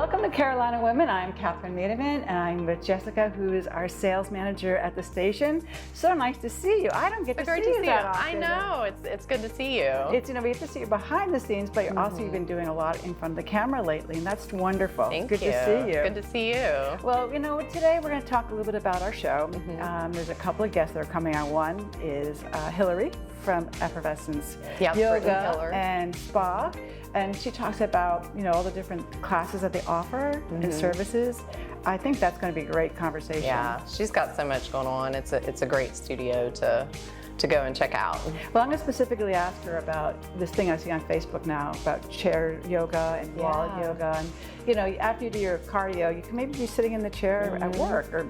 Welcome to Carolina Women. I'm Kathryn Mademann, and I'm with Jessica, who is our sales manager at the station. So nice to see you. I don't get to see you that often. I know, it's good to see you. It's, we get to see you behind the scenes, but you're also you've been doing a lot in front of the camera lately, and that's wonderful. Thank you. Good to see you. Good to see you. Well, today we're going to talk a little bit about our show. There's a couple of guests that are coming on. One is Hillary from Effervescence Yoga and Spa. And she talks about, all the different classes that they offer and services. I think that's going to be a great conversation. Yeah, she's got so much going on. It's a great studio to go and check out. Well, I'm going to specifically ask her about this thing I see on Facebook now about chair yoga and wallet yoga. And, after you do your cardio, you can maybe be sitting in the chair at work or,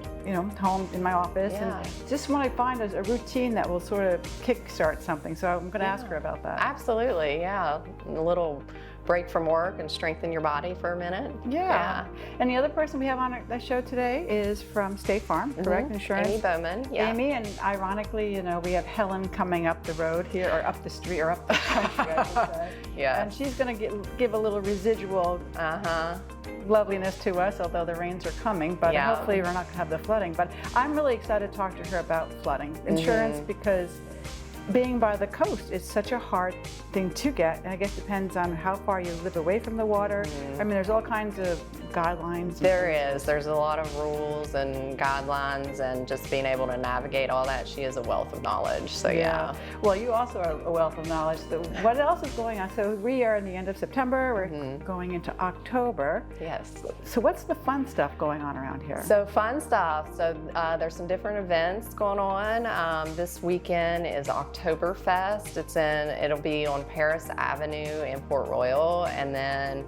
home in my office. And just want to find a routine that will sort of kickstart something. So I'm going to ask her about that. Absolutely, yeah. A little break from work and strengthen your body for a minute. Yeah. And the other person we have on the show today is from State Farm, correct? Insurance. Amy Bowman. Yeah. Amy, and ironically, we have Helen coming up the road here, or up the street, or up the country, I should say. Yeah. And she's going to give a little residual loveliness to us, although the rains are coming, but hopefully we're not going to have the flooding. But I'm really excited to talk to her about flooding insurance because being by the coast is such a hard thing to get, and I guess it depends on how far you live away from the water. I mean, there's all kinds of guidelines. There's a lot of rules and guidelines, and just being able to navigate all that. She is a wealth of knowledge, so yeah. Well, you also are a wealth of knowledge. So what else is going on? So we are in the end of September, we're going into October. Yes. So what's the fun stuff going on around here? So fun stuff. So there's some different events going on. This weekend is Oktoberfest. It'll be on Paris Avenue in Port Royal, and then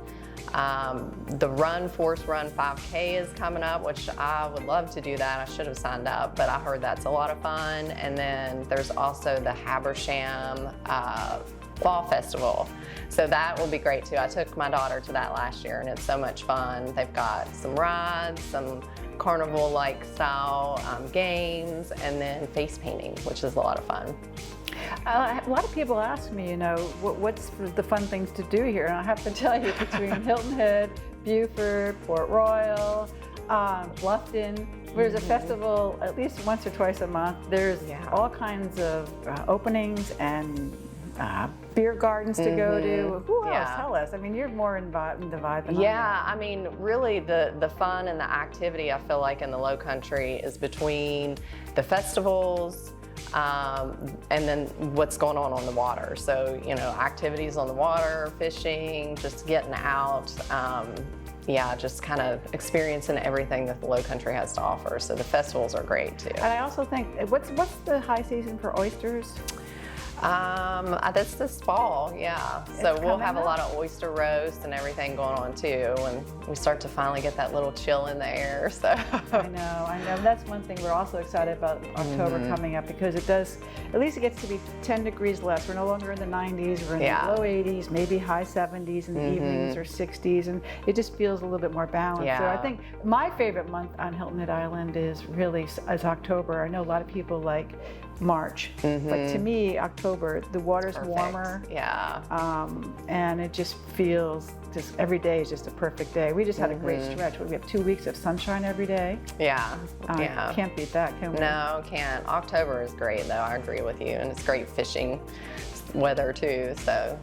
the Force Run 5K is coming up, which I would love to do that. I should have signed up, but I heard that's a lot of fun. And then there's also the Habersham Fall Festival. So that will be great too. I took my daughter to that last year, and it's so much fun. They've got some rides, some carnival-like style games, and then face painting, which is a lot of fun. A lot of people ask me, what's the fun things to do here? And I have to tell you, between Hilton Head, Beaufort, Port Royal, Bluffton, there's a festival at least once or twice a month. There's all kinds of openings and beer gardens to go to. Who else? Tell us. I mean, you're more in the vibe than I mean, really the fun and the activity, I feel like, in the Lowcountry is between the festivals, and then what's going on the water. So, activities on the water, fishing, just getting out, just kind of experiencing everything that the Lowcountry has to offer. So the festivals are great too. And I also think, what's the high season for oysters? That's this fall, So we'll have a lot of oyster roast and everything going on too, and we start to finally get that little chill in the air. So I know. That's one thing we're also excited about October coming up, because it does, at least it gets to be 10 degrees less. We're no longer in the 90s, we're in the low 80s, maybe high 70s in the evenings, or 60s, and it just feels a little bit more balanced. So I think my favorite month on Hilton Head Island is October. I know a lot of people like March, but to me, October, the water's warmer, and it just feels, every day is just a perfect day. We just had a great stretch. We have 2 weeks of sunshine every day. Can't beat that, can we? No, can't. October is great, though. I agree with you, and it's great fishing weather too, so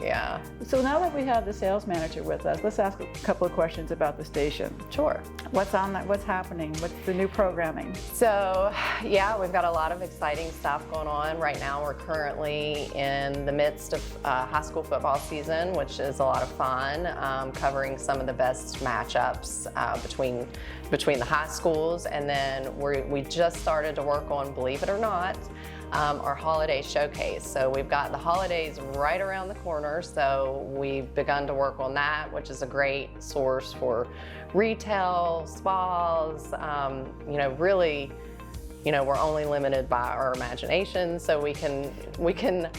So now that we have the sales manager with us, let's ask a couple of questions about the station. Sure. What's happening? What's the new programming? So we've got a lot of exciting stuff going on. Right now we're currently in the midst of high school football season, which is a lot of fun, covering some of the best matchups between the high schools, and then we just started to work on, believe it or not, our holiday showcase. So we've got the holidays right around the corner, so we've begun to work on that, which is a great source for retail, spas, really we're only limited by our imagination, so we can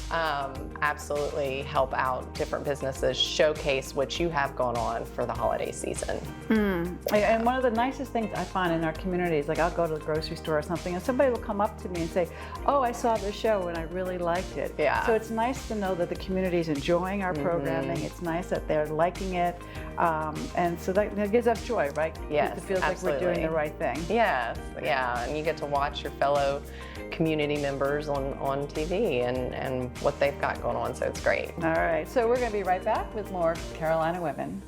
absolutely help out different businesses showcase what you have going on for the holiday season. And one of the nicest things I find in our community is, like, I'll go to the grocery store or something and somebody will come up to me and say, oh, I saw the show and I really liked it. Yeah. So it's nice to know that the community is enjoying our programming. It's nice that they're liking it. And so that gives us joy, right? Yes, It feels absolutely. like we're doing the right thing. Yes, yeah, and you get to watch your fellow community members on TV and what they've got going on, so it's great. All right, so we're going to be right back with more Carolina Women.